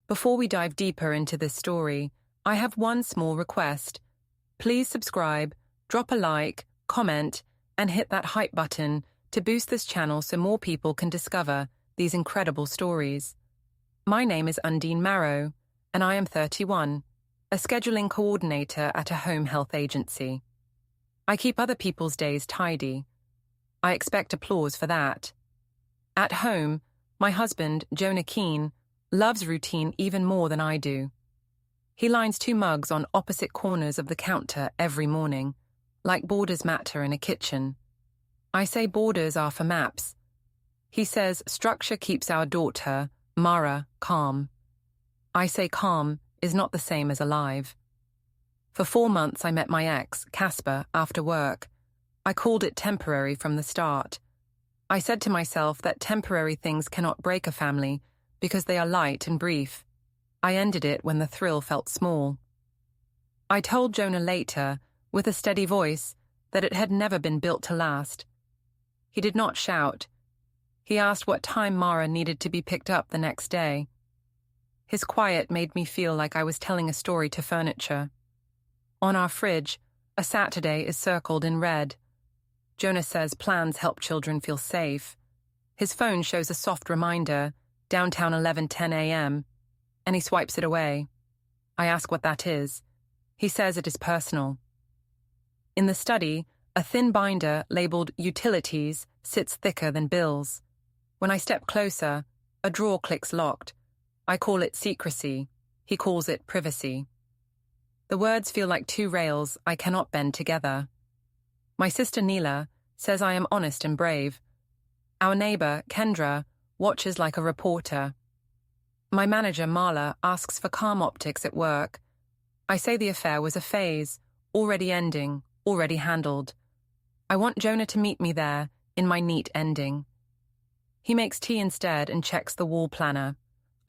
Before we dive deeper into this story, I have one small request. Please subscribe, drop a like, comment, and hit that hype button to boost this channel so more people can discover these incredible stories. My name is Undine Marrow, and I am 31, a scheduling coordinator at a home health agency. I keep other people's days tidy. I expect applause for that. At home, my husband, Jonah Keane, loves routine even more than I do. He lines 2 mugs on opposite corners of the counter every morning, like borders matter in a kitchen. I say borders are for maps. He says structure keeps our daughter, Mara, calm. I say calm is not the same as alive. For 4 months I met my ex, Casper, after work. I called it temporary from the start. I said to myself that temporary things cannot break a family because they are light and brief. I ended it when the thrill felt small. I told Jonah later, with a steady voice, that it had never been built to last. He did not shout. He asked what time Mara needed to be picked up the next day. His quiet made me feel like I was telling a story to furniture. On our fridge, a Saturday is circled in red. Jonah says plans help children feel safe. His phone shows a soft reminder, downtown 11:10 a.m., and he swipes it away. I ask what that is. He says it is personal. In the study, a thin binder labeled Utilities sits thicker than bills. When I step closer, a drawer clicks locked. I call it secrecy. He calls it privacy. The words feel like 2 rails I cannot bend together. My sister Neela says I am honest and brave. Our neighbor, Kendra, watches like a reporter. My manager, Marla, asks for calm optics at work. I say the affair was a phase, already ending, already handled. I want Jonah to meet me there, in my neat ending. He makes tea instead and checks the wall planner.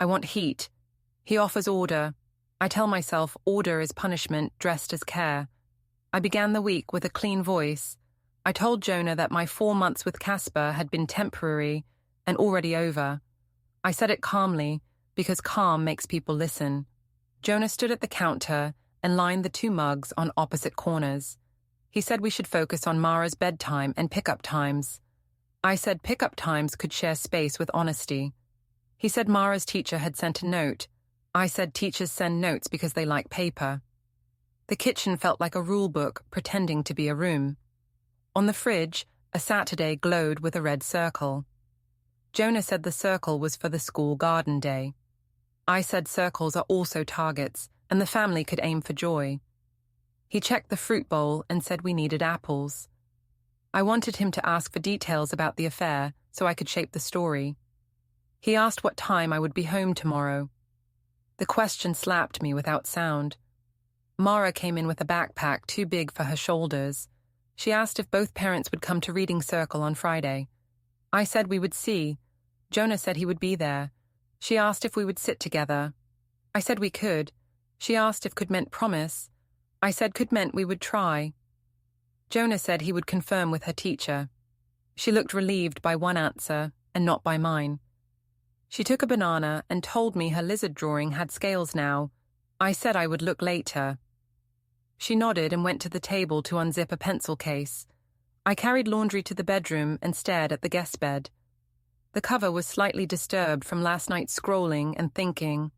I want heat. He offers order. I tell myself order is punishment dressed as care. I began the week with a clean voice. I told Jonah that my 4 months with Casper had been temporary and already over. I said it calmly, because calm makes people listen. Jonah stood at the counter and lined the 2 mugs on opposite corners. He said we should focus on Mara's bedtime and pickup times. I said pickup times could share space with honesty. He said Mara's teacher had sent a note. I said teachers send notes because they like paper. The kitchen felt like a rule book pretending to be a room. On the fridge, a Saturday glowed with a red circle. Jonah said the circle was for the school garden day. I said circles are also targets, and the family could aim for joy. He checked the fruit bowl and said we needed apples. I wanted him to ask for details about the affair so I could shape the story. He asked what time I would be home tomorrow. The question slapped me without sound. Mara came in with a backpack too big for her shoulders. She asked if both parents would come to Reading Circle on Friday. I said we would see. Jonah said he would be there. She asked if we would sit together. I said we could. She asked if could meant promise. I said could meant we would try. Jonah said he would confirm with her teacher. She looked relieved by one answer and not by mine. She took a banana and told me her lizard drawing had scales now. I said I would look later. She nodded and went to the table to unzip a pencil case. I carried laundry to the bedroom and stared at the guest bed. The cover was slightly disturbed from last night's scrolling and thinking.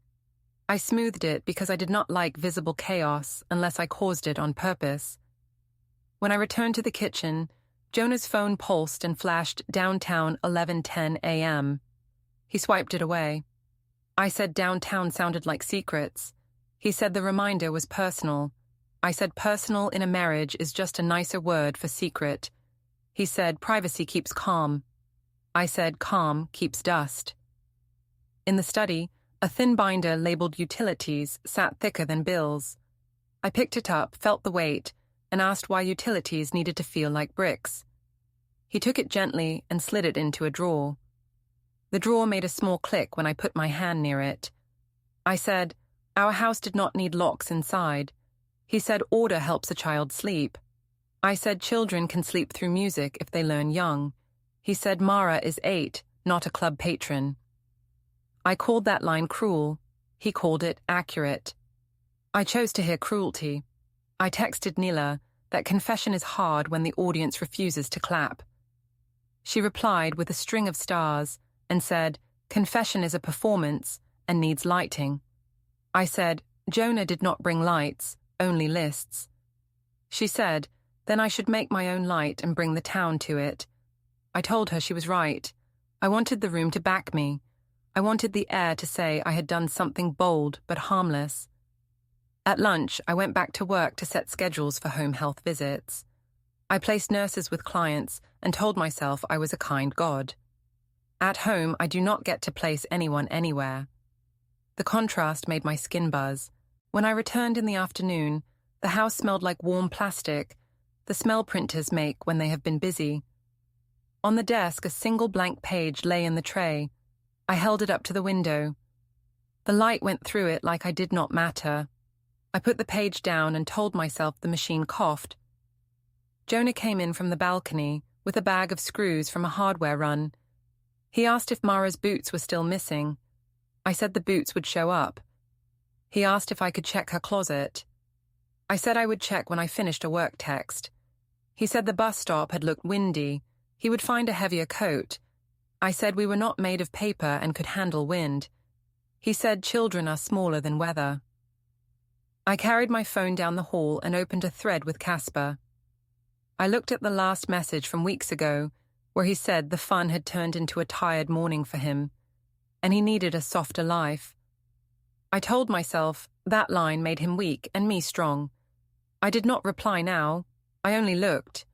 I smoothed it because I did not like visible chaos unless I caused it on purpose. When I returned to the kitchen, Jonah's phone pulsed and flashed downtown 11:10 a.m. He swiped it away. I said downtown sounded like secrets. He said the reminder was personal. I said personal in a marriage is just a nicer word for secret. He said privacy keeps calm. I said calm keeps dust. In the study, a thin binder labeled Utilities sat thicker than bills. I picked it up, felt the weight, and asked why Utilities needed to feel like bricks. He took it gently and slid it into a drawer. The drawer made a small click when I put my hand near it. I said, our house did not need locks inside. He said order helps a child sleep. I said children can sleep through music if they learn young. He said Mara is 8, not a club patron. I called that line cruel. He called it accurate. I chose to hear cruelty. I texted Nila that confession is hard when the audience refuses to clap. She replied with a string of stars and said, confession is a performance and needs lighting. I said, Jonah did not bring lights, only lists. She said, then I should make my own light and bring the town to it. I told her she was right. I wanted the room to back me. I wanted the air to say I had done something bold but harmless. At lunch, I went back to work to set schedules for home health visits. I placed nurses with clients and told myself I was a kind God. At home, I do not get to place anyone anywhere. The contrast made my skin buzz. When I returned in the afternoon, the house smelled like warm plastic, the smell printers make when they have been busy. On the desk, a single blank page lay in the tray. I held it up to the window. The light went through it like I did not matter. I put the page down and told myself the machine coughed. Jonah came in from the balcony with a bag of screws from a hardware run. He asked if Mara's boots were still missing. I said the boots would show up. He asked if I could check her closet. I said I would check when I finished a work text. He said the bus stop had looked windy. He would find a heavier coat. I said we were not made of paper and could handle wind. He said children are smaller than weather. I carried my phone down the hall and opened a thread with Casper. I looked at the last message from weeks ago, where he said the fun had turned into a tired morning for him, and he needed a softer life. I told myself that line made him weak and me strong. I did not reply now. I only looked.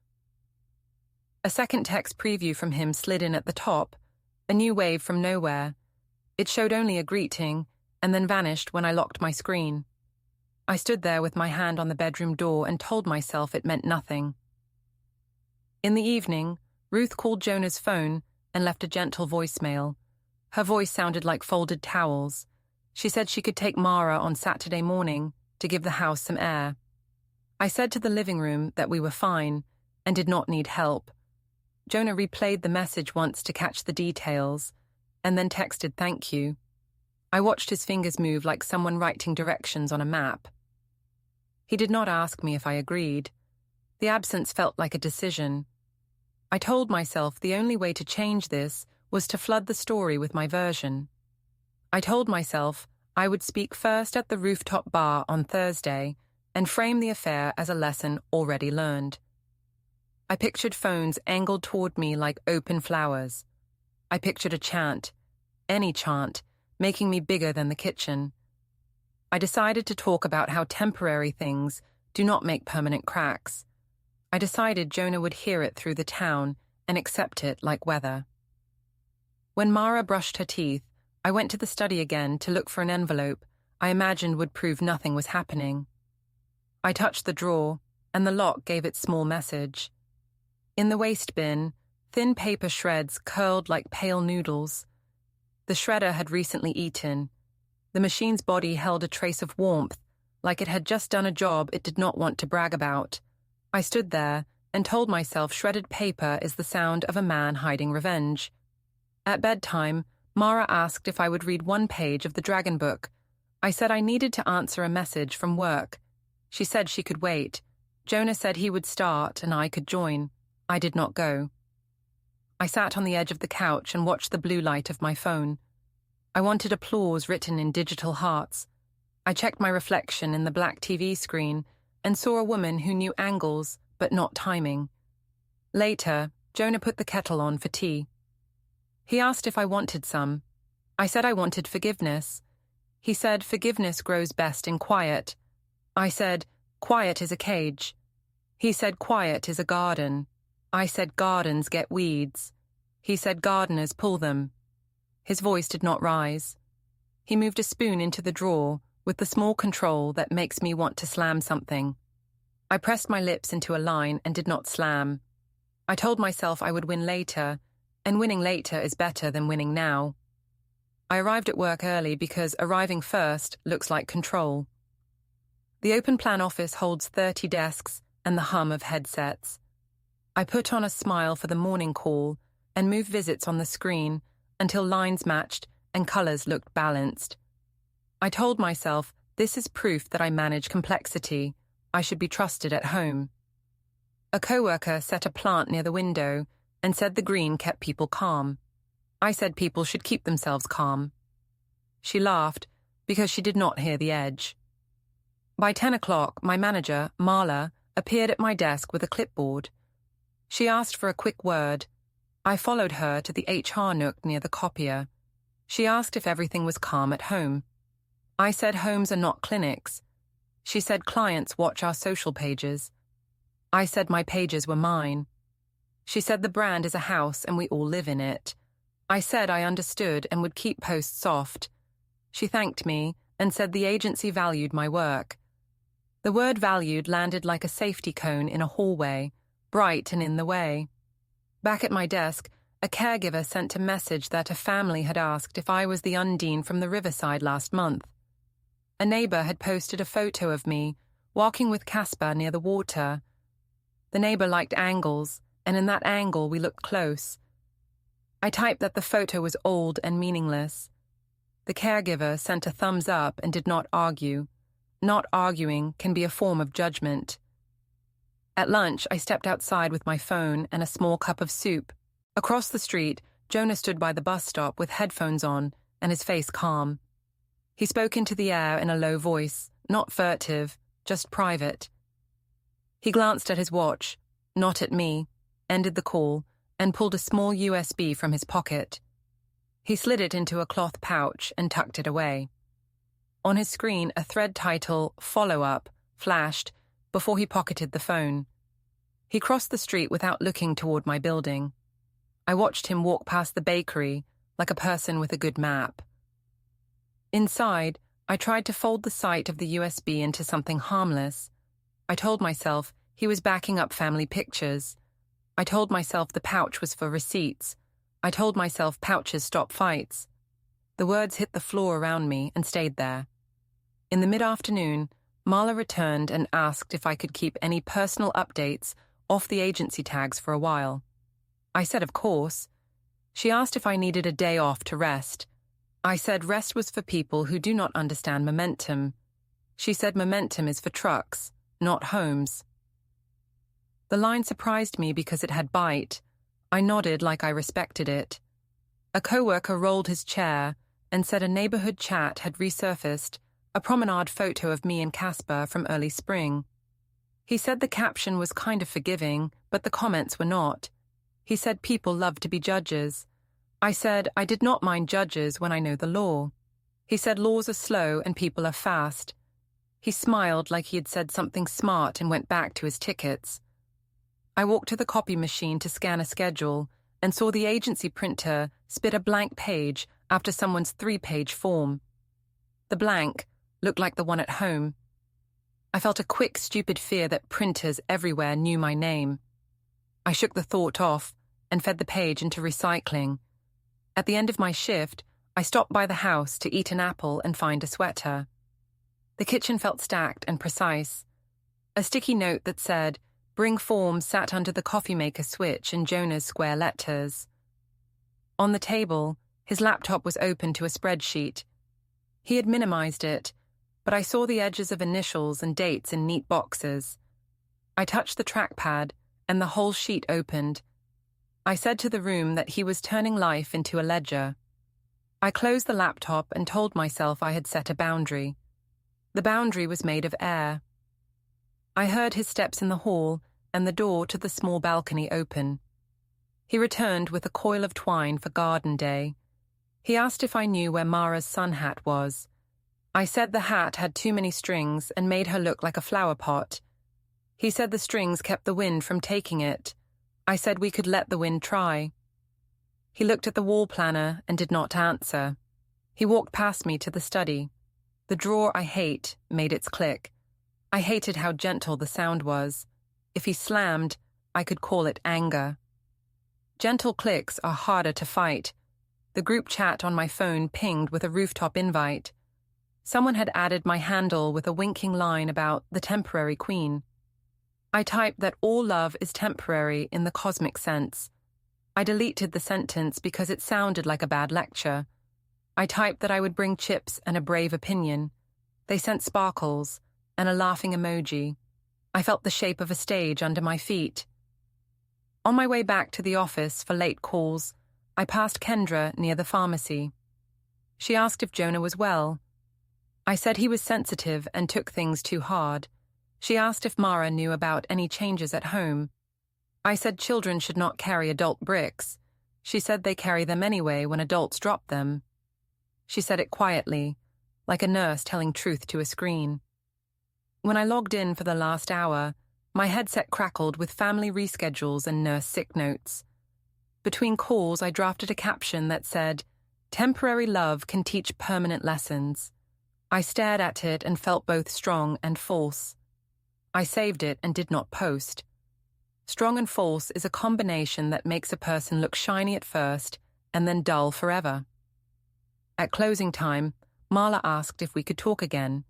A second text preview from him slid in at the top, a new wave from nowhere. It showed only a greeting, and then vanished when I locked my screen. I stood there with my hand on the bedroom door and told myself it meant nothing. In the evening, Ruth called Jonah's phone and left a gentle voicemail. Her voice sounded like folded towels. She said she could take Mara on Saturday morning to give the house some air. I said to the living room that we were fine and did not need help. Jonah replayed the message once to catch the details and then texted thank you. I watched his fingers move like someone writing directions on a map. He did not ask me if I agreed. The absence felt like a decision. I told myself the only way to change this was to flood the story with my version. I told myself I would speak first at the rooftop bar on Thursday and frame the affair as a lesson already learned. I pictured phones angled toward me like open flowers. I pictured a chant, any chant, making me bigger than the kitchen. I decided to talk about how temporary things do not make permanent cracks. I decided Jonah would hear it through the town and accept it like weather. When Mara brushed her teeth, I went to the study again to look for an envelope I imagined would prove nothing was happening. I touched the drawer, and the lock gave its small message. In the waste bin, thin paper shreds curled like pale noodles. The shredder had recently eaten. The machine's body held a trace of warmth, like it had just done a job it did not want to brag about. I stood there and told myself shredded paper is the sound of a man hiding revenge. At bedtime, Mara asked if I would read one page of the Dragon Book. I said I needed to answer a message from work. She said she could wait. Jonah said he would start and I could join. I did not go. I sat on the edge of the couch and watched the blue light of my phone. I wanted applause written in digital hearts. I checked my reflection in the black TV screen and saw a woman who knew angles but not timing. Later, Jonah put the kettle on for tea. He asked if I wanted some. I said I wanted forgiveness. He said forgiveness grows best in quiet. I said, quiet is a cage. He said quiet is a garden. I said gardens get weeds. He said gardeners pull them. His voice did not rise. He moved a spoon into the drawer with the small control that makes me want to slam something. I pressed my lips into a line and did not slam. I told myself I would win later, and winning later is better than winning now. I arrived at work early because arriving first looks like control. The open plan office holds 30 desks and the hum of headsets. I put on a smile for the morning call and moved visits on the screen until lines matched and colors looked balanced. I told myself, this is proof that I manage complexity. I should be trusted at home. A coworker set a plant near the window and said the green kept people calm. I said people should keep themselves calm. She laughed because she did not hear the edge. By 10 o'clock, my manager, Marla, appeared at my desk with a clipboard. She asked for a quick word. I followed her to the HR nook near the copier. She asked if everything was calm at home. I said homes are not clinics. She said clients watch our social pages. I said my pages were mine. She said the brand is a house and we all live in it. I said I understood and would keep posts soft. She thanked me and said the agency valued my work. The word valued landed like a safety cone in a hallway, bright and in the way. Back at my desk, a caregiver sent a message that a family had asked if I was the Undine from the riverside last month. A neighbor had posted a photo of me, walking with Casper near the water. The neighbor liked angles, and in that angle we looked close. I typed that the photo was old and meaningless. The caregiver sent a thumbs up and did not argue. Not arguing can be a form of judgment. At lunch, I stepped outside with my phone and a small cup of soup. Across the street, Jonah stood by the bus stop with headphones on and his face calm. He spoke into the air in a low voice, not furtive, just private. He glanced at his watch, not at me, ended the call, and pulled a small USB from his pocket. He slid it into a cloth pouch and tucked it away. On his screen, a thread title, Follow Up, flashed before he pocketed the phone. He crossed the street without looking toward my building. I watched him walk past the bakery like a person with a good map. Inside, I tried to fold the sight of the USB into something harmless. I told myself he was backing up family pictures. I told myself the pouch was for receipts. I told myself pouches stop fights. The words hit the floor around me and stayed there. In the mid-afternoon, Marla returned and asked if I could keep any personal updates off the agency tags for a while. I said of course. She asked if I needed a day off to rest. I said rest was for people who do not understand momentum. She said momentum is for trucks, not homes. The line surprised me because it had bite. I nodded like I respected it. A coworker rolled his chair and said a neighborhood chat had resurfaced, a promenade photo of me and Casper from early spring. He said the caption was kind of forgiving, but the comments were not. He said people love to be judges. I said I did not mind judges when I know the law. He said laws are slow and people are fast. He smiled like he had said something smart and went back to his tickets. I walked to the copy machine to scan a schedule and saw the agency printer spit a blank page after someone's 3-page form. The blank looked like the one at home. I felt a quick, stupid fear that printers everywhere knew my name. I shook the thought off and fed the page into recycling. At the end of my shift, I stopped by the house to eat an apple and find a sweater. The kitchen felt stacked and precise. A sticky note that said, "Bring form" sat under the coffee maker switch in Jonah's square letters. On the table, his laptop was open to a spreadsheet. He had minimized it, but I saw the edges of initials and dates in neat boxes. I touched the trackpad, and the whole sheet opened. I said to the room that he was turning life into a ledger. I closed the laptop and told myself I had set a boundary. The boundary was made of air. I heard his steps in the hall and the door to the small balcony open. He returned with a coil of twine for garden day. He asked if I knew where Mara's sun hat was. I said the hat had too many strings and made her look like a flower pot. He said the strings kept the wind from taking it. I said we could let the wind try. He looked at the wall planner and did not answer. He walked past me to the study. The drawer I hate made its click. I hated how gentle the sound was. If he slammed, I could call it anger. Gentle clicks are harder to fight. The group chat on my phone pinged with a rooftop invite. Someone had added my handle with a winking line about the temporary queen. I typed that all love is temporary in the cosmic sense. I deleted the sentence because it sounded like a bad lecture. I typed that I would bring chips and a brave opinion. They sent sparkles and a laughing emoji. I felt the shape of a stage under my feet. On my way back to the office for late calls, I passed Kendra near the pharmacy. She asked if Jonah was well. I said he was sensitive and took things too hard. She asked if Mara knew about any changes at home. I said children should not carry adult bricks. She said they carry them anyway when adults drop them. She said it quietly, like a nurse telling truth to a screen. When I logged in for the last hour, my headset crackled with family reschedules and nurse sick notes. Between calls, I drafted a caption that said, "Temporary love can teach permanent lessons." I stared at it and felt both strong and false. I saved it and did not post. Strong and false is a combination that makes a person look shiny at first and then dull forever. At closing time, Marla asked if we could talk again.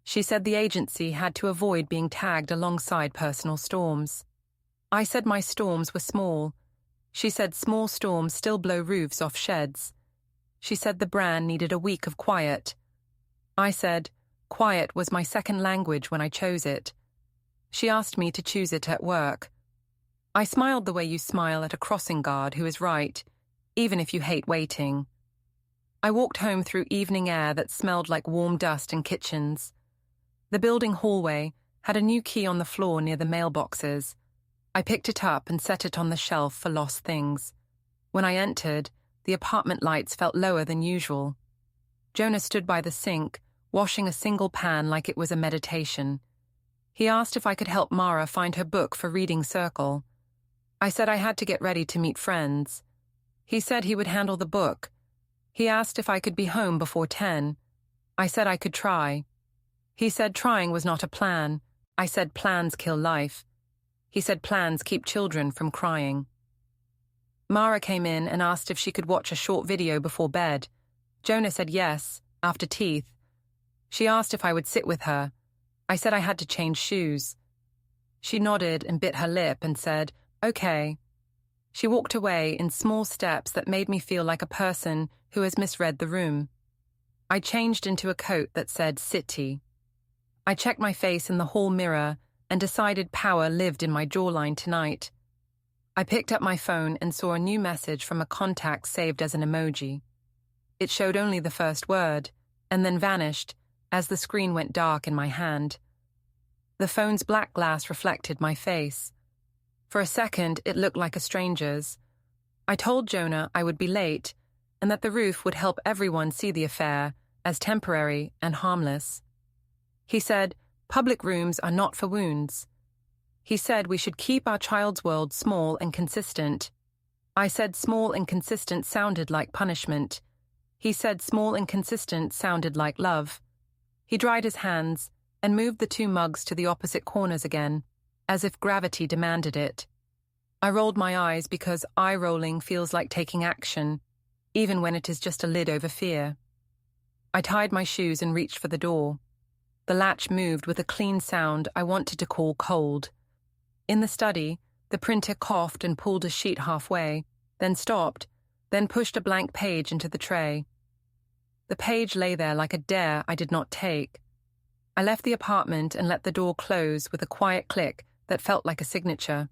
She said the agency had to avoid being tagged alongside personal storms. I said my storms were small. She said small storms still blow roofs off sheds. She said the brand needed a week of quiet. I said quiet was my second language when I chose it. She asked me to choose it at work. I smiled the way you smile at a crossing guard who is right, even if you hate waiting. I walked home through evening air that smelled like warm dust in kitchens. The building hallway had a new key on the floor near the mailboxes. I picked it up and set it on the shelf for lost things. When I entered, the apartment lights felt lower than usual. Jonah stood by the sink, washing a single pan like it was a meditation. He asked if I could help Mara find her book for reading circle. I said I had to get ready to meet friends. He said he would handle the book. He asked if I could be home before 10. I said I could try. He said trying was not a plan. I said plans kill life. He said plans keep children from crying. Mara came in and asked if she could watch a short video before bed. Jonah said yes, after teeth. She asked if I would sit with her. I said I had to change shoes. She nodded and bit her lip and said, "Okay." She walked away in small steps that made me feel like a person who has misread the room. I changed into a coat that said City. I checked my face in the hall mirror and decided power lived in my jawline tonight. I picked up my phone and saw a new message from a contact saved as an emoji. It showed only the first word, and then vanished as the screen went dark in my hand. The phone's black glass reflected my face. For a second, it looked like a stranger's. I told Jonah I would be late and that the roof would help everyone see the affair as temporary and harmless. He said, "Public rooms are not for wounds." He said we should keep our child's world small and consistent. I said small and consistent sounded like punishment. He said small and consistent sounded like love. He dried his hands and moved the two mugs to the opposite corners again, as if gravity demanded it. I rolled my eyes because eye-rolling feels like taking action, even when it is just a lid over fear. I tied my shoes and reached for the door. The latch moved with a clean sound I wanted to call cold. In the study, the printer coughed and pulled a sheet halfway, then stopped, then pushed a blank page into the tray. The page lay there like a dare I did not take. I left the apartment and let the door close with a quiet click that felt like a signature.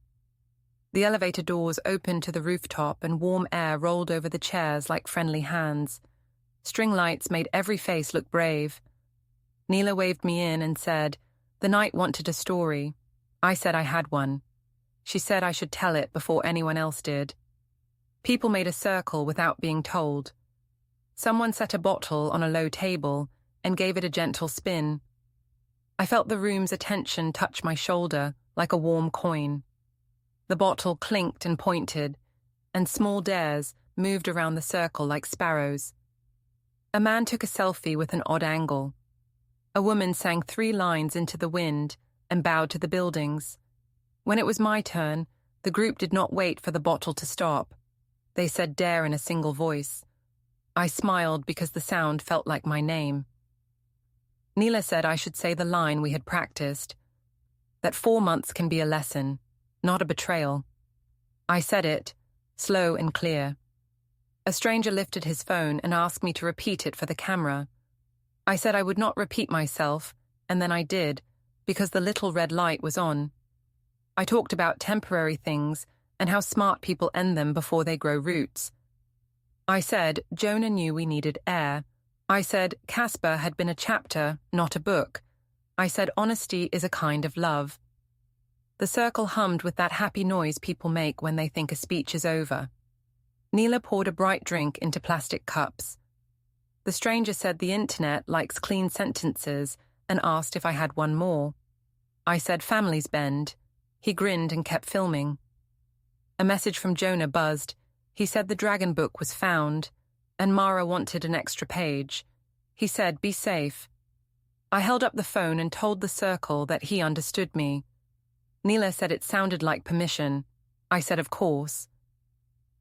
The elevator doors opened to the rooftop and warm air rolled over the chairs like friendly hands. String lights made every face look brave. Neela waved me in and said, "The night wanted a story." I said I had one. She said I should tell it before anyone else did. People made a circle without being told. Someone set a bottle on a low table and gave it a gentle spin. I felt the room's attention touch my shoulder like a warm coin. The bottle clinked and pointed, and small dares moved around the circle like sparrows. A man took a selfie with an odd angle. A woman sang 3 lines into the wind and bowed to the buildings. When it was my turn, the group did not wait for the bottle to stop. They said dare in a single voice. I smiled because the sound felt like my name. Neela said I should say the line we had practiced, that 4 months can be a lesson, not a betrayal. I said it, slow and clear. A stranger lifted his phone and asked me to repeat it for the camera. I said I would not repeat myself, and then I did, because the little red light was on. I talked about temporary things and how smart people end them before they grow roots. I said Jonah knew we needed air. I said Casper had been a chapter, not a book. I said honesty is a kind of love. The circle hummed with that happy noise people make when they think a speech is over. Neela poured a bright drink into plastic cups. The stranger said the internet likes clean sentences and asked if I had one more. I said families bend. He grinned and kept filming. A message from Jonah buzzed. He said the dragon book was found, and Mara wanted an extra page. He said, be safe. I held up the phone and told the circle that he understood me. Neela said it sounded like permission. I said, of course.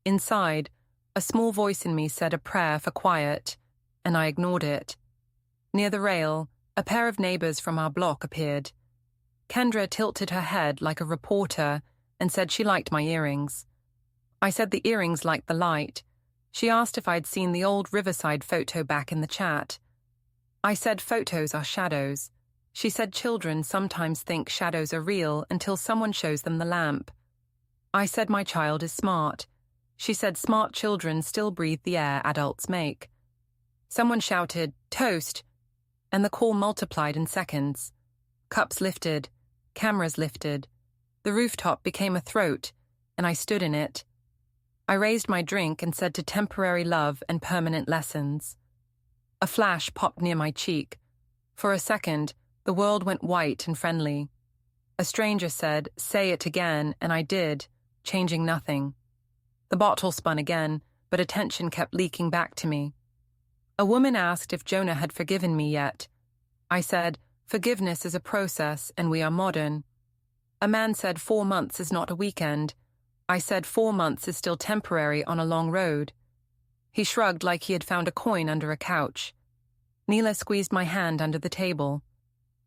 Inside, a small voice in me said a prayer for quiet, and I ignored it. Near the rail, a pair of neighbors from our block appeared. Kendra tilted her head like a reporter and said she liked my earrings. I said the earrings liked the light. She asked if I'd seen the old Riverside photo back in the chat. I said photos are shadows. She said children sometimes think shadows are real until someone shows them the lamp. I said my child is smart. She said smart children still breathe the air adults make. Someone shouted, toast, and the call multiplied in seconds. Cups lifted, cameras lifted. The rooftop became a throat, and I stood in it. I raised my drink and said to temporary love and permanent lessons. A flash popped near my cheek. For a second, the world went white and friendly. A stranger said, say it again, and I did, changing nothing. The bottle spun again, but attention kept leaking back to me. A woman asked if Jonah had forgiven me yet. I said, forgiveness is a process, and we are modern. A man said 4 months is not a weekend. I said 4 months is still temporary on a long road. He shrugged like he had found a coin under a couch. Neela squeezed my hand under the table.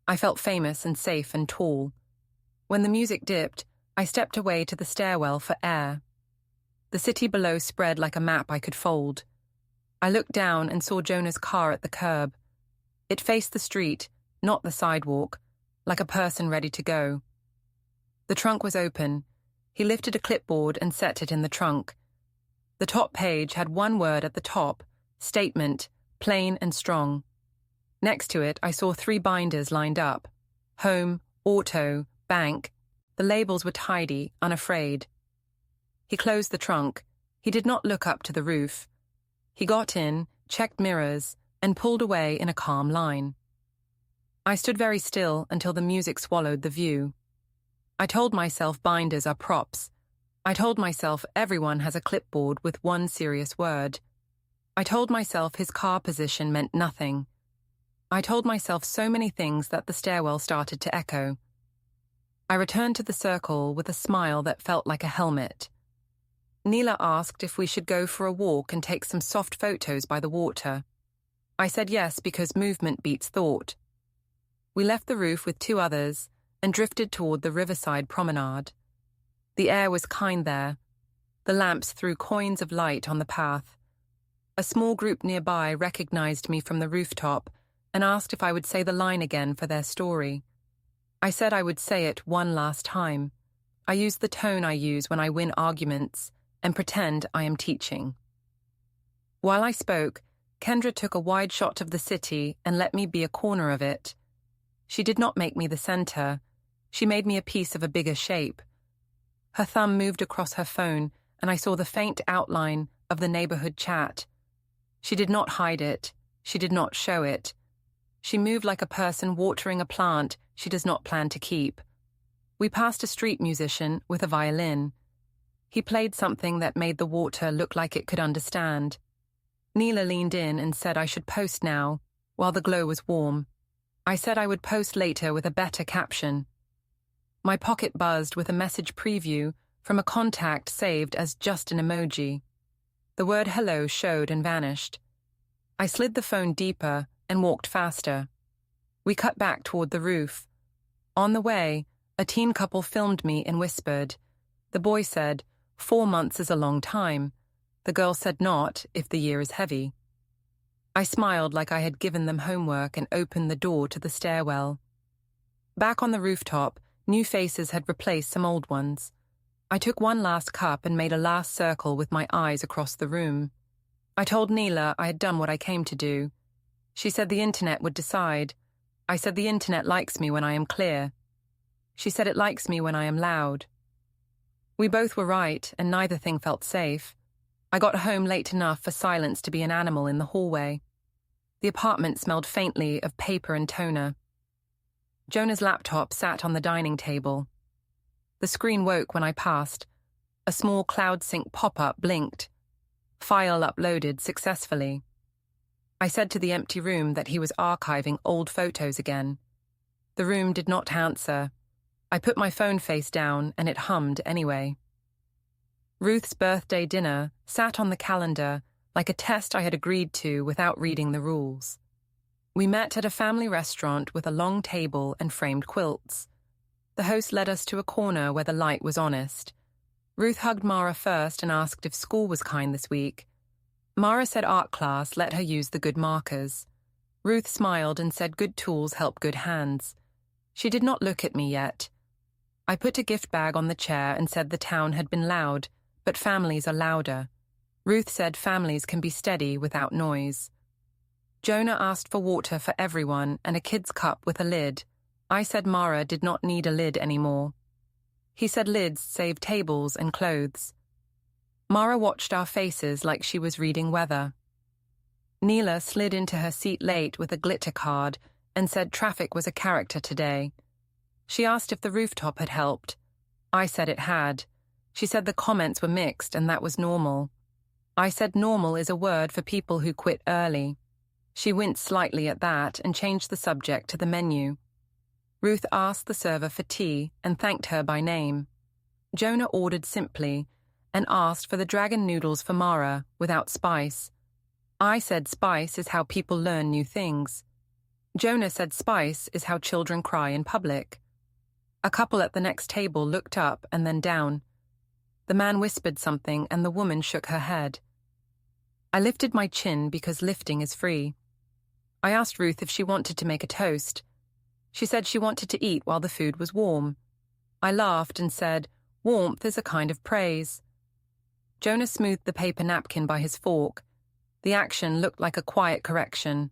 I felt famous and safe and tall. When the music dipped, I stepped away to the stairwell for air. The city below spread like a map I could fold. I looked down and saw Jonah's car at the curb. It faced the street, not the sidewalk, like a person ready to go. The trunk was open. He lifted a clipboard and set it in the trunk. The top page had one word at the top, statement, plain and strong. Next to it, I saw 3 binders lined up. Home, auto, bank. The labels were tidy, unafraid. He closed the trunk. He did not look up to the roof. He got in, checked mirrors, and pulled away in a calm line. I stood very still until the music swallowed the view. I told myself binders are props. I told myself everyone has a clipboard with one serious word. I told myself his car position meant nothing. I told myself so many things that the stairwell started to echo. I returned to the circle with a smile that felt like a helmet. Neela asked if we should go for a walk and take some soft photos by the water. I said yes because movement beats thought. We left the roof with 2 others and drifted toward the riverside promenade. The air was kind there. The lamps threw coins of light on the path. A small group nearby recognized me from the rooftop and asked if I would say the line again for their story. I said I would say it one last time. I used the tone I use when I win arguments and pretend I am teaching. While I spoke, Kendra took a wide shot of the city and let me be a corner of it. She did not make me the center. She made me a piece of a bigger shape. Her thumb moved across her phone, and I saw the faint outline of the neighborhood chat. She did not hide it. She did not show it. She moved like a person watering a plant she does not plan to keep. We passed a street musician with a violin. He played something that made the water look like it could understand. Neela leaned in and said I should post now, while the glow was warm. I said I would post later with a better caption. My pocket buzzed with a message preview from a contact saved as just an emoji. The word hello showed and vanished. I slid the phone deeper and walked faster. We cut back toward the roof. On the way, a teen couple filmed me and whispered. The boy said, 4 months is a long time. The girl said not, if the year is heavy. I smiled like I had given them homework and opened the door to the stairwell. Back on the rooftop, new faces had replaced some old ones. I took one last cup and made a last circle with my eyes across the room. I told Neela I had done what I came to do. She said the internet would decide. I said the internet likes me when I am clear. She said it likes me when I am loud. We both were right, and neither thing felt safe. I got home late enough for silence to be an animal in the hallway. The apartment smelled faintly of paper and toner. Jonah's laptop sat on the dining table. The screen woke when I passed. A small cloud sync pop-up blinked. File uploaded successfully. I said to the empty room that he was archiving old photos again. The room did not answer. I put my phone face down and it hummed anyway. Ruth's birthday dinner sat on the calendar like a test I had agreed to without reading the rules. We met at a family restaurant with a long table and framed quilts. The host led us to a corner where the light was honest. Ruth hugged Mara first and asked if school was kind this week. Mara said art class let her use the good markers. Ruth smiled and said good tools help good hands. She did not look at me yet. I put a gift bag on the chair and said the town had been loud, but families are louder. Ruth said families can be steady without noise. Jonah asked for water for everyone and a kid's cup with a lid. I said Mara did not need a lid anymore. He said lids save tables and clothes. Mara watched our faces like she was reading weather. Neela slid into her seat late with a glitter card and said traffic was a character today. She asked if the rooftop had helped. I said it had. She said the comments were mixed and that was normal. I said normal is a word for people who quit early. She winced slightly at that and changed the subject to the menu. Ruth asked the server for tea and thanked her by name. Jonah ordered simply and asked for the dragon noodles for Mara without spice. I said spice is how people learn new things. Jonah said spice is how children cry in public. A couple at the next table looked up and then down. The man whispered something and the woman shook her head. I lifted my chin because lifting is free. I asked Ruth if she wanted to make a toast. She said she wanted to eat while the food was warm. I laughed and said, warmth is a kind of praise. Jonah smoothed the paper napkin by his fork. The action looked like a quiet correction.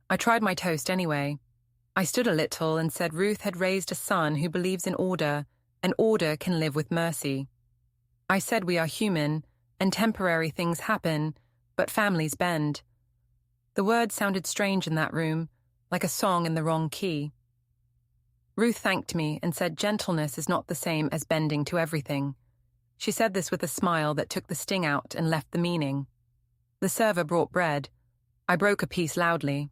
I tried my toast anyway. I stood a little and said Ruth had raised a son who believes in order, and order can live with mercy. I said we are human, and temporary things happen, but families bend. The words sounded strange in that room, like a song in the wrong key. Ruth thanked me and said gentleness is not the same as bending to everything. She said this with a smile that took the sting out and left the meaning. The server brought bread. I broke a piece loudly.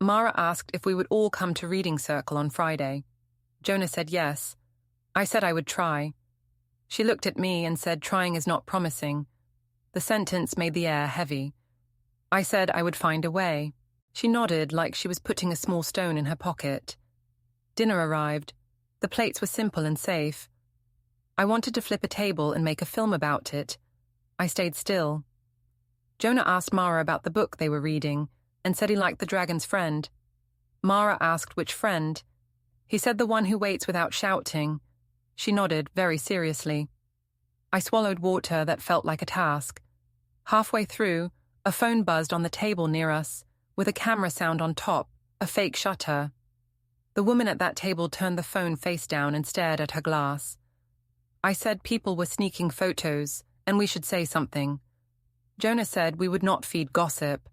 Mara asked if we would all come to reading circle on Friday. Jonah said yes. I said I would try. She looked at me and said trying is not promising. The sentence made the air heavy. I said I would find a way. She nodded like she was putting a small stone in her pocket. Dinner arrived. The plates were simple and safe. I wanted to flip a table and make a film about it. I stayed still. Jonah asked Mara about the book they were reading and said he liked The Dragon's Friend. Mara asked which friend. He said the one who waits without shouting. She nodded very seriously. I swallowed water that felt like a task. Halfway through, a phone buzzed on the table near us, with a camera sound on top, a fake shutter. The woman at that table turned the phone face down and stared at her glass. I said people were sneaking photos, and we should say something. Jonah said we would not feed gossip.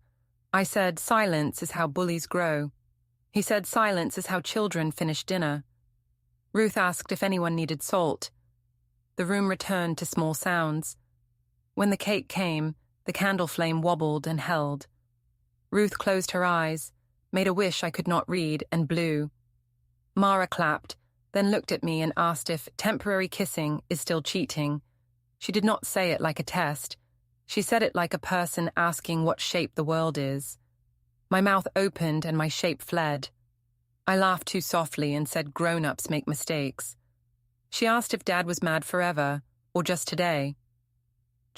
I said silence is how bullies grow. He said silence is how children finish dinner. Ruth asked if anyone needed salt. The room returned to small sounds. When the cake came, the candle flame wobbled and held. Ruth closed her eyes, made a wish I could not read, and blew. Mara clapped, then looked at me and asked if temporary kissing is still cheating. She did not say it like a test. She said it like a person asking what shape the world is. My mouth opened and my shape fled. I laughed too softly and said grown-ups make mistakes. She asked if Dad was mad forever, or just today.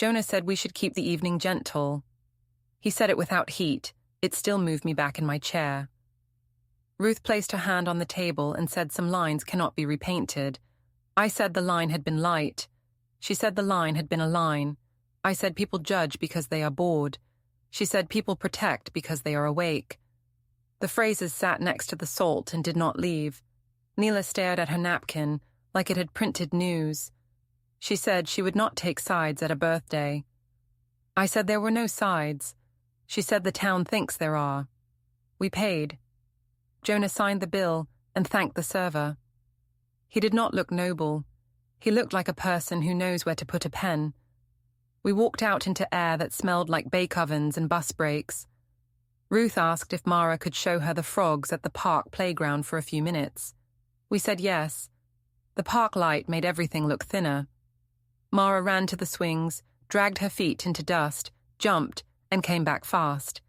Jonah said we should keep the evening gentle. He said it without heat. It still moved me back in my chair. Ruth placed her hand on the table and said some lines cannot be repainted. I said the line had been light. She said the line had been a line. I said people judge because they are bored. She said people protect because they are awake. The phrases sat next to the salt and did not leave. Neela stared at her napkin like it had printed news. She said she would not take sides at a birthday. I said there were no sides. She said the town thinks there are. We paid. Jonah signed the bill and thanked the server. He did not look noble. He looked like a person who knows where to put a pen. We walked out into air that smelled like bake ovens and bus brakes. Ruth asked if Mara could show her the frogs at the park playground for a few minutes. We said yes. The park light made everything look thinner. Mara ran to the swings, dragged her feet into dust, jumped, and came back fast.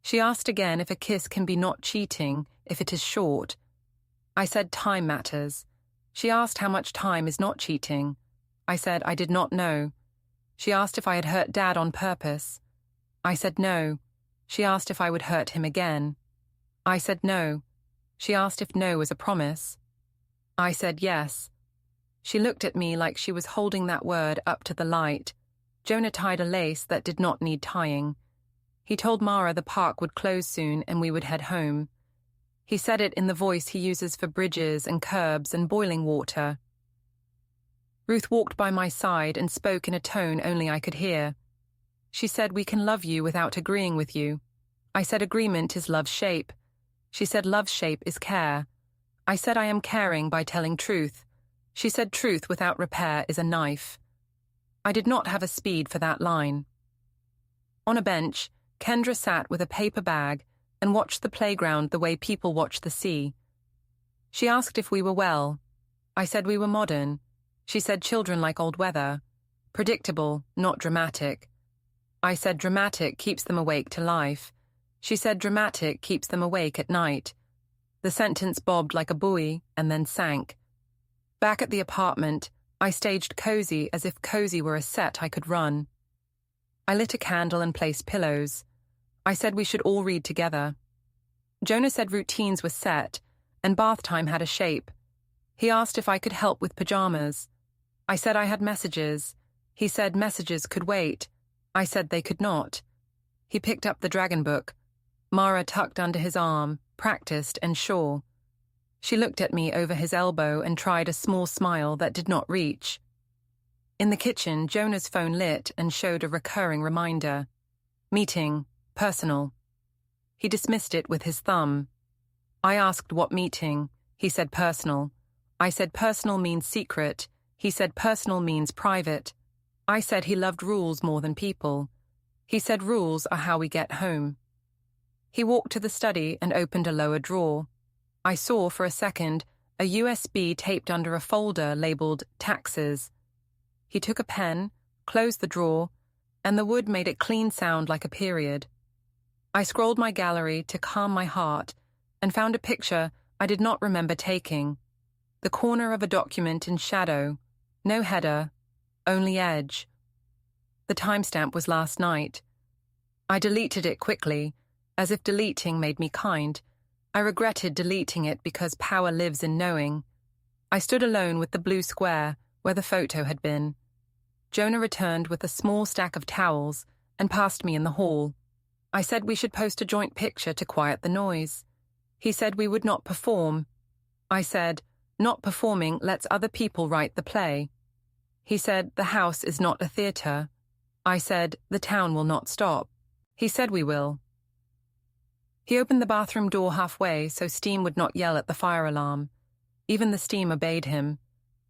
She asked again if a kiss can be not cheating if it is short. I said time matters. She asked how much time is not cheating. I said I did not know. She asked if I had hurt Dad on purpose. I said no. She asked if I would hurt him again. I said no. She asked if no was a promise. I said yes. She looked at me like she was holding that word up to the light. Jonah tied a lace that did not need tying. He told Mara the park would close soon and we would head home. He said it in the voice he uses for bridges and curbs and boiling water. Ruth walked by my side and spoke in a tone only I could hear. She said we can love you without agreeing with you. I said agreement is love's shape. She said love's shape is care. I said I am caring by telling truth. She said truth without repair is a knife. I did not have a speed for that line. On a bench, Kendra sat with a paper bag and watched the playground the way people watch the sea. She asked if we were well. I said we were modern. She said children like old weather. Predictable, not dramatic. I said dramatic keeps them awake to life. She said dramatic keeps them awake at night. The sentence bobbed like a buoy and then sank. Back at the apartment, I staged cozy as if cozy were a set I could run. I lit a candle and placed pillows. I said we should all read together. Jonah said routines were set, and bath time had a shape. He asked if I could help with pajamas. I said I had messages. He said messages could wait. I said they could not. He picked up the dragon book. Mara tucked under his arm, practiced and sure. She looked at me over his elbow and tried a small smile that did not reach. In the kitchen, Jonah's phone lit and showed a recurring reminder. Meeting, personal. He dismissed it with his thumb. I asked what meeting. He said personal. I said personal means secret. He said personal means private. I said he loved rules more than people. He said rules are how we get home. He walked to the study and opened a lower drawer. I saw for a second a USB taped under a folder labeled taxes. He took a pen, closed the drawer, and the wood made a clean sound like a period. I scrolled my gallery to calm my heart and found a picture I did not remember taking. The corner of a document in shadow, no header, only edge. The timestamp was last night. I deleted it quickly, as if deleting made me kind. I regretted deleting it because power lives in knowing. I stood alone with the blue square where the photo had been. Jonah returned with a small stack of towels and passed me in the hall. I said we should post a joint picture to quiet the noise. He said we would not perform. I said, not performing lets other people write the play. He said the house is not a theatre. I said the town will not stop. He said we will. He opened the bathroom door halfway so steam would not yell at the fire alarm. Even the steam obeyed him.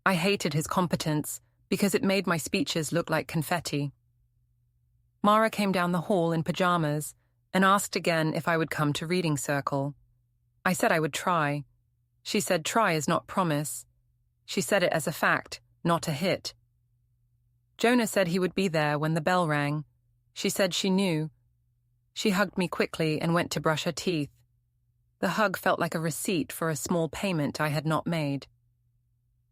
I hated his competence because it made my speeches look like confetti. Mara came down the hall in pajamas and asked again if I would come to reading circle. I said I would try. She said try is not promise. She said it as a fact, not a hit. Jonah said he would be there when the bell rang. She said she knew. She hugged me quickly and went to brush her teeth. The hug felt like a receipt for a small payment I had not made.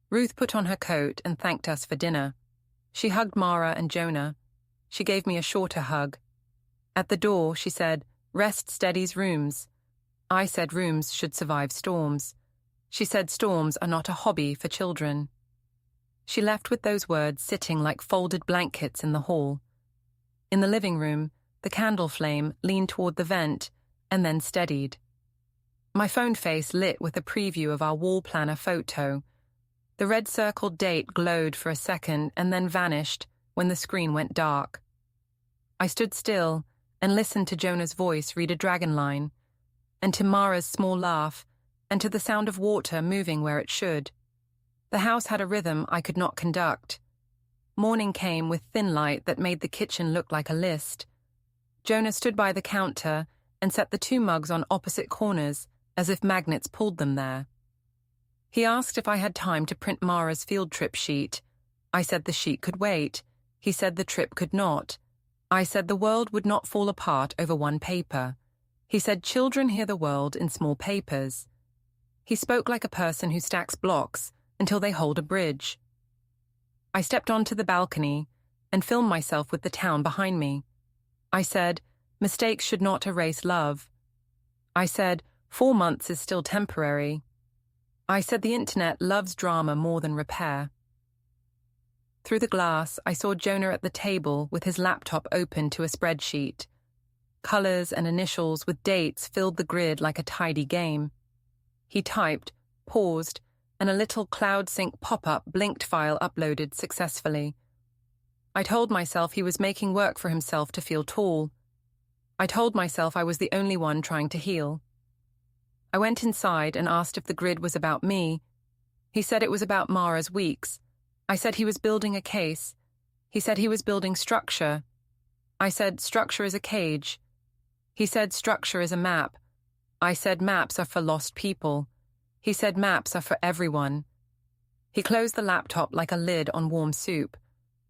Ruth put on her coat and thanked us for dinner. She hugged Mara and Jonah. She gave me a shorter hug. At the door, she said, "Rest steadies rooms." I said rooms should survive storms. She said storms are not a hobby for children. She left with those words sitting like folded blankets in the hall. In the living room, the candle flame leaned toward the vent and then steadied. My phone face lit with a preview of our wall planner photo. The red circled date glowed for a second and then vanished when the screen went dark. I stood still and listened to Jonah's voice read a dragon line, and to Mara's small laugh, and to the sound of water moving where it should. The house had a rhythm I could not conduct. Morning came with thin light that made the kitchen look like a list. Jonah stood by the counter and set the 2 mugs on opposite corners as if magnets pulled them there. He asked if I had time to print Mara's field trip sheet. I said the sheet could wait. He said the trip could not. I said the world would not fall apart over one paper. He said children hear the world in small papers. He spoke like a person who stacks blocks until they hold a bridge. I stepped onto the balcony and filmed myself with the town behind me. I said, mistakes should not erase love. I said, 4 months is still temporary. I said the internet loves drama more than repair. Through the glass, I saw Jonah at the table with his laptop open to a spreadsheet. Colors and initials with dates filled the grid like a tidy game. He typed, paused, and a little cloud sync pop-up blinked file uploaded successfully. I told myself he was making work for himself to feel tall. I told myself I was the only one trying to heal. I went inside and asked if the grid was about me. He said it was about Mara's weeks. I said he was building a case. He said he was building structure. I said structure is a cage. He said structure is a map. I said maps are for lost people. He said maps are for everyone. He closed the laptop like a lid on warm soup.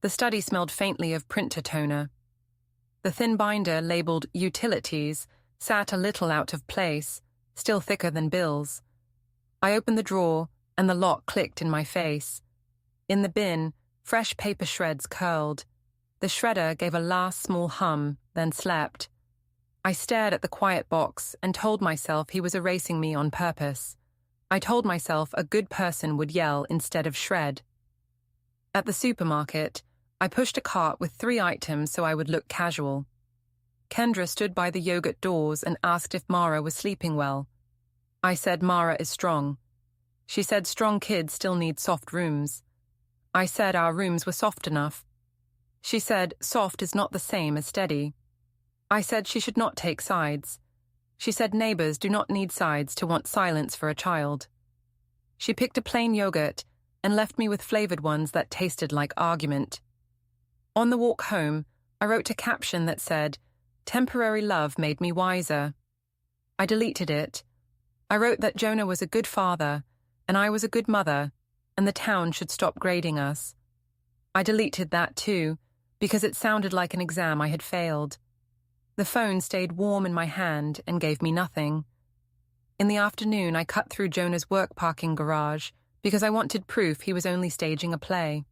The study smelled faintly of printer toner. The thin binder labeled utilities sat a little out of place, still thicker than bills. I opened the drawer and the lock clicked in my face. In the bin, fresh paper shreds curled. The shredder gave a last small hum, then slept. I stared at the quiet box and told myself he was erasing me on purpose. I told myself a good person would yell instead of shred. At the supermarket, I pushed a cart with 3 items so I would look casual. Kendra stood by the yogurt doors and asked if Mara was sleeping well. I said Mara is strong. She said strong kids still need soft rooms. I said our rooms were soft enough. She said soft is not the same as steady. I said she should not take sides. She said neighbors do not need sides to want silence for a child. She picked a plain yogurt and left me with flavored ones that tasted like argument. On the walk home, I wrote a caption that said, "Temporary love made me wiser." I deleted it. I wrote that Jonah was a good father, and I was a good mother, and the town should stop grading us. I deleted that too, because it sounded like an exam I had failed. The phone stayed warm in my hand and gave me nothing. In the afternoon, I cut through Jonah's work parking garage because I wanted proof he was only staging a play.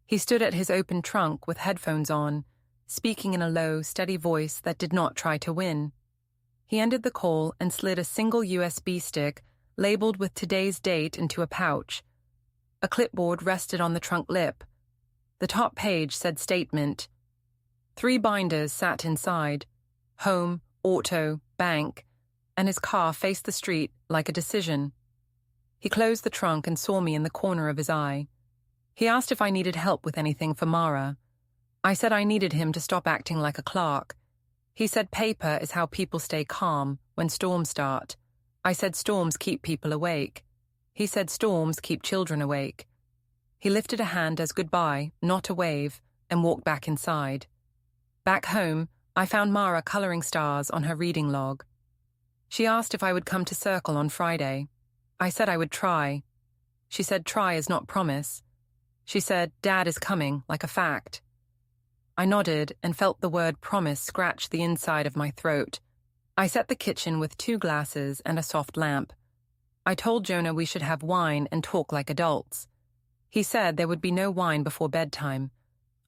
He stood at his open trunk with headphones on, speaking in a low, steady voice that did not try to win. He ended the call and slid a single USB stick labeled with today's date into a pouch. A clipboard rested on the trunk lip. The top page said statement. 3 binders sat inside, home, auto, bank, and his car faced the street like a decision. He closed the trunk and saw me in the corner of his eye. He asked if I needed help with anything for Mara. I said I needed him to stop acting like a clerk. He said paper is how people stay calm when storms start. I said storms keep people awake. He said storms keep children awake. He lifted a hand as goodbye, not a wave, and walked back inside. Back home, I found Mara coloring stars on her reading log. She asked if I would come to Circle on Friday. I said I would try. She said try is not promise. She said Dad is coming, like a fact. I nodded and felt the word promise scratch the inside of my throat. I set the kitchen with 2 glasses and a soft lamp. I told Jonah we should have wine and talk like adults. He said there would be no wine before bedtime.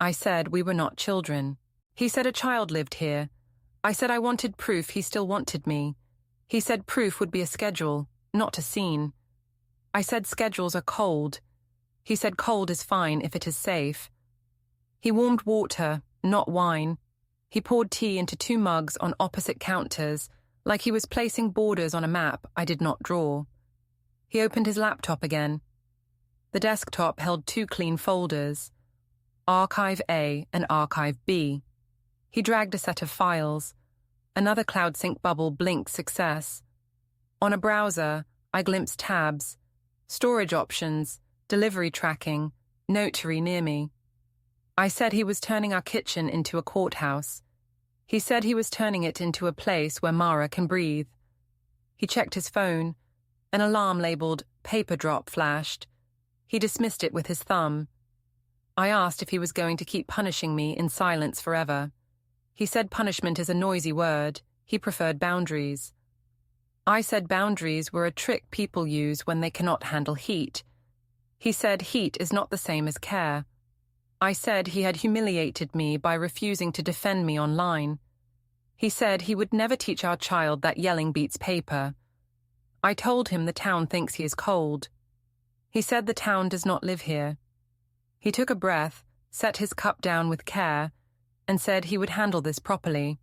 I said we were not children. He said a child lived here. I said I wanted proof he still wanted me. He said proof would be a schedule, not a scene. I said schedules are cold. He said cold is fine if it is safe. He warmed water, not wine. He poured tea into 2 mugs on opposite counters, like he was placing borders on a map I did not draw. He opened his laptop again. The desktop held 2 clean folders, Archive A and Archive B. He dragged a set of files. Another cloud sync bubble blinked success. On a browser, I glimpsed tabs, storage options, delivery tracking, notary near me. I said he was turning our kitchen into a courthouse. He said he was turning it into a place where Mara can breathe. He checked his phone. An alarm labeled paper drop flashed. He dismissed it with his thumb. I asked if he was going to keep punishing me in silence forever. He said punishment is a noisy word. He preferred boundaries. I said boundaries were a trick people use when they cannot handle heat. He said heat is not the same as care. I said he had humiliated me by refusing to defend me online. He said he would never teach our child that yelling beats paper. I told him the town thinks he is cold. He said the town does not live here. He took a breath, set his cup down with care, and said he would handle this properly.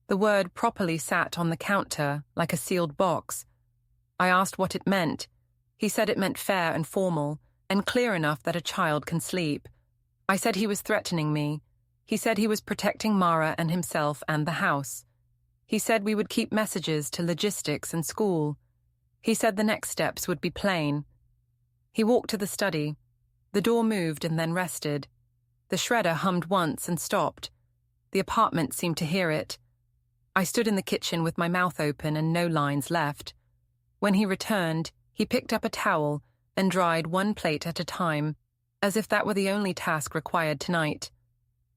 The word properly sat on the counter like a sealed box. I asked what it meant. He said it meant fair and formal, and clear enough that a child can sleep. I said he was threatening me. He said he was protecting Mara and himself and the house. He said we would keep messages to logistics and school. He said the next steps would be plain. He walked to the study. The door moved and then rested. The shredder hummed once and stopped. The apartment seemed to hear it. I stood in the kitchen with my mouth open and no lines left. When he returned, he picked up a towel and dried 1 plate at a time, as if that were the only task required tonight.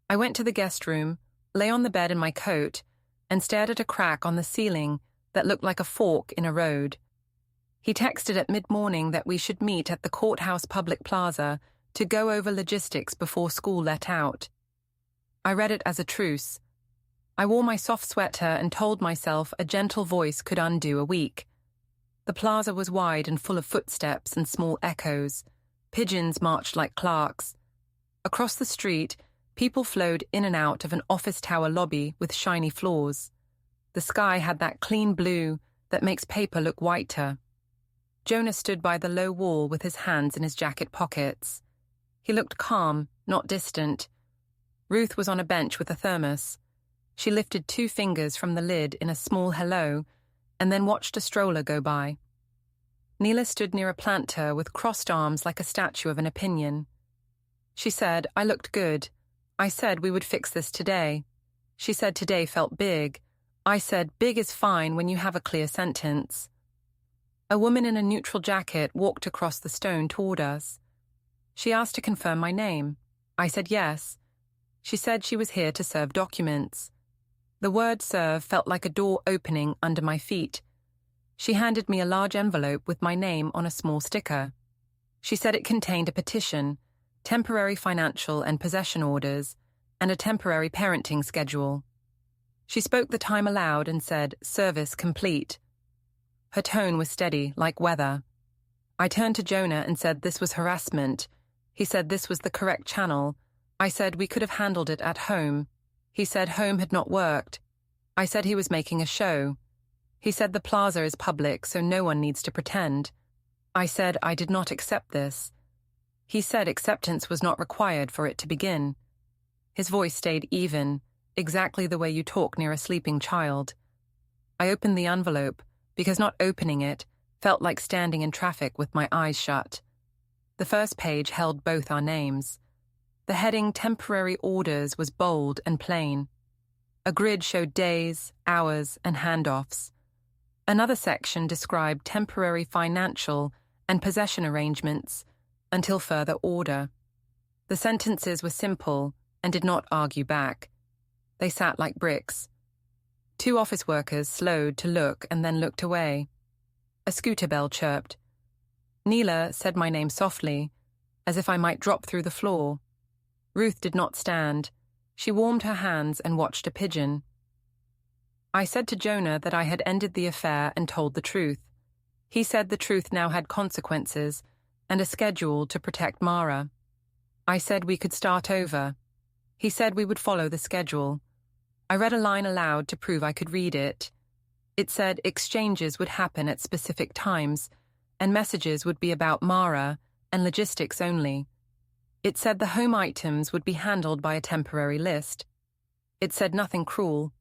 I went to the guest room, lay on the bed in my coat, and stared at a crack on the ceiling that looked like a fork in a road. He texted at mid-morning that we should meet at the courthouse public plaza to go over logistics before school let out. I read it as a truce. I wore my soft sweater and told myself a gentle voice could undo a week. The plaza was wide and full of footsteps and small echoes. Pigeons marched like clerks. Across the street, people flowed in and out of an office tower lobby with shiny floors. The sky had that clean blue that makes paper look whiter. Jonah stood by the low wall with his hands in his jacket pockets. He looked calm, not distant. Ruth was on a bench with a thermos. She lifted 2 fingers from the lid in a small hello and then watched a stroller go by. Neela stood near a planter with crossed arms like a statue of an opinion. She said, I looked good. I said we would fix this today. She said today felt big. I said big is fine when you have a clear sentence. A woman in a neutral jacket walked across the stone toward us. She asked to confirm my name. I said yes. She said she was here to serve documents. The word serve felt like a door opening under my feet. She handed me a large envelope with my name on a small sticker. She said it contained a petition, temporary financial and possession orders, and a temporary parenting schedule. She spoke the time aloud and said, service complete. Her tone was steady, like weather. I turned to Jonah and said this was harassment. He said this was the correct channel. I said we could have handled it at home. He said home had not worked. I said he was making a show. He said the plaza is public, so no one needs to pretend. I said I did not accept this. He said acceptance was not required for it to begin. His voice stayed even, exactly the way you talk near a sleeping child. I opened the envelope, because not opening it felt like standing in traffic with my eyes shut. The first page held both our names. The heading Temporary Orders was bold and plain. A grid showed days, hours, and handoffs. Another section described temporary financial and possession arrangements until further order. The sentences were simple and did not argue back. They sat like bricks. 2 office workers slowed to look and then looked away. A scooter bell chirped. Neela said my name softly, as if I might drop through the floor. Ruth did not stand. She warmed her hands and watched a pigeon. I said to Jonah that I had ended the affair and told the truth. He said the truth now had consequences and a schedule to protect Mara. I said we could start over. He said we would follow the schedule. I read a line aloud to prove I could read it. It said exchanges would happen at specific times, and messages would be about Mara and logistics only. It said the home items would be handled by a temporary list. It said nothing cruel.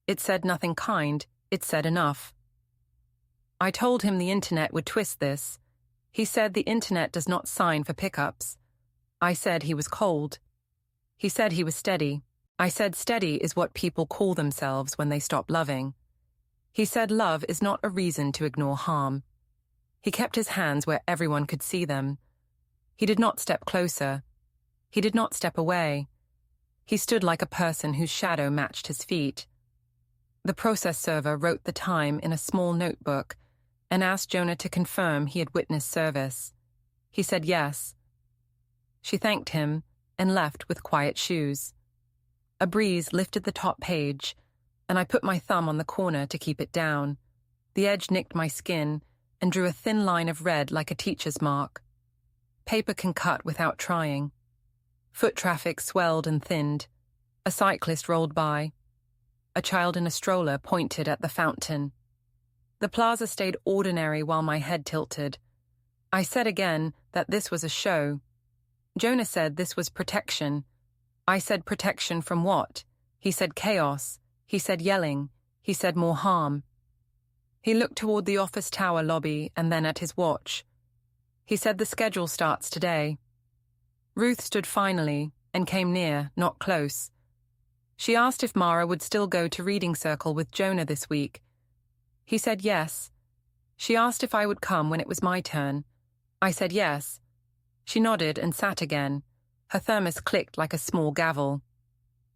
It said nothing kind. It said enough. I told him the internet would twist this. He said the internet does not sign for pickups. I said he was cold. He said he was steady. I said steady is what people call themselves when they stop loving. He said love is not a reason to ignore harm. He kept his hands where everyone could see them. He did not step closer. He did not step away. He stood like a person whose shadow matched his feet. The process server wrote the time in a small notebook and asked Jonah to confirm he had witnessed service. He said yes. She thanked him and left with quiet shoes. A breeze lifted the top page, and I put my thumb on the corner to keep it down. The edge nicked my skin and drew a thin line of red like a teacher's mark. Paper can cut without trying. Foot traffic swelled and thinned. A cyclist rolled by. A child in a stroller pointed at the fountain. The plaza stayed ordinary while my head tilted. I said again that this was a show. Jonah said this was protection. I said protection from what? He said chaos. He said yelling. He said more harm. He looked toward the office tower lobby and then at his watch. He said the schedule starts today. Ruth stood finally and came near, not close. She asked if Mara would still go to reading circle with Jonah this week. He said yes. She asked if I would come when it was my turn. I said yes. She nodded and sat again. Her thermos clicked like a small gavel.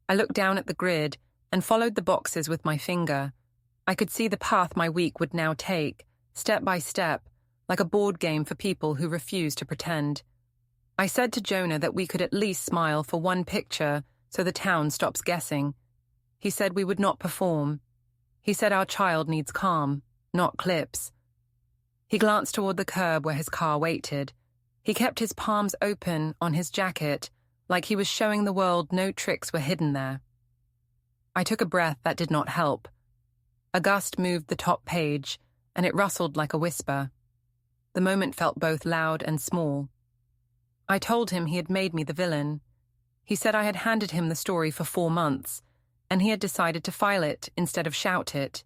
I looked down at the grid and followed the boxes with my finger. I could see the path my week would now take, step by step, like a board game for people who refuse to pretend. I said to Jonah that we could at least smile for one picture so the town stops guessing. He said we would not perform. He said our child needs calm, not clips. He glanced toward the curb where his car waited. He kept his palms open on his jacket, like he was showing the world no tricks were hidden there. I took a breath that did not help. A gust moved the top page, and it rustled like a whisper. The moment felt both loud and small. I told him he had made me the villain. He said I had handed him the story for 4 months, and he had decided to file it instead of shout it.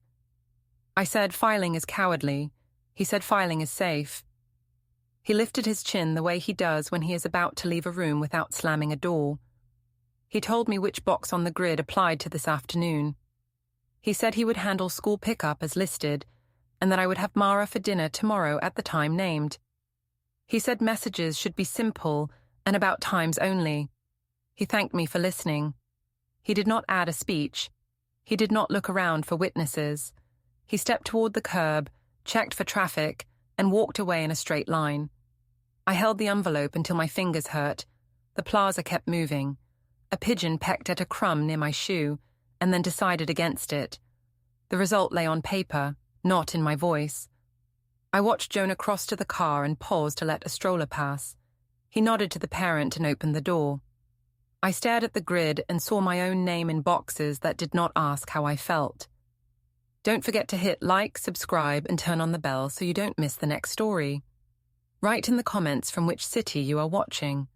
I said filing is cowardly. He said filing is safe. He lifted his chin the way he does when he is about to leave a room without slamming a door. He told me which box on the grid applied to this afternoon. He said he would handle school pickup as listed, and that I would have Mara for dinner tomorrow at the time named. He said messages should be simple and about times only. He thanked me for listening. He did not add a speech. He did not look around for witnesses. He stepped toward the curb, checked for traffic, and walked away in a straight line. I held the envelope until my fingers hurt. The plaza kept moving. A pigeon pecked at a crumb near my shoe, and then decided against it. The result lay on paper, not in my voice. I watched Jonah cross to the car and pause to let a stroller pass. He nodded to the parent and opened the door. I stared at the grid and saw my own name in boxes that did not ask how I felt. Don't forget to hit like, subscribe, and turn on the bell so you don't miss the next story. Write in the comments from which city you are watching.